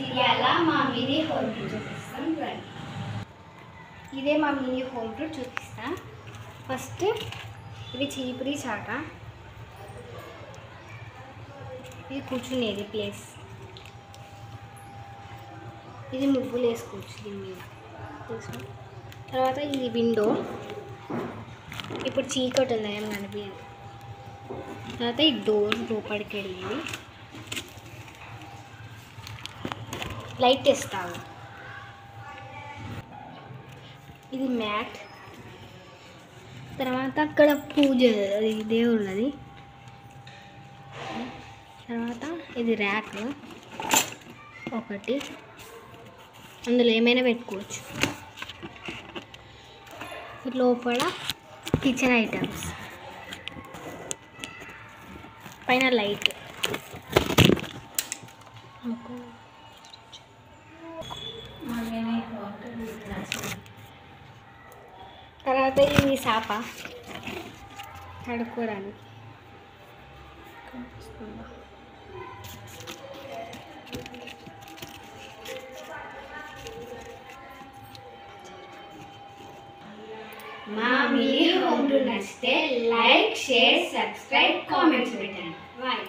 ఇవాళ మా mini home tour చూపిస్తాం రండి. ఇదే మా మినీ హోమ్ టూర్ చూపిస్తా. ఫస్ట్ ఇది చీపురి చాట, ఇది కూర్చునేది ప్లేస్, ఇది ముగ్గులు వేసుకోవచ్చు దీని మీద. తర్వాత ఇది విండో, ఇప్పుడు చీకటి ఉంది ఏం కనిపించదు. తర్వాత ఈ డోర్ లోపలికి వెళ్ళేది, లైట్ వేస్తాము. ఇది మ్యాట్, తర్వాత అక్కడ పూజ దేవుళ్ళది. తర్వాత ఇది ర్యాక్ ఒకటి, అందులో ఏమైనా పెట్టుకోవచ్చు. లోపల కిచెన్ ఐటమ్స్, పైన లైట్. తర్వాత ఇది సాప కడుక్కోవడానికి. మా మినీ హోమ్ టూర్ నచ్చితే లైక్, షేర్, సబ్స్క్రైబ్, కామెంట్స్ పెట్టండి. బాయ్.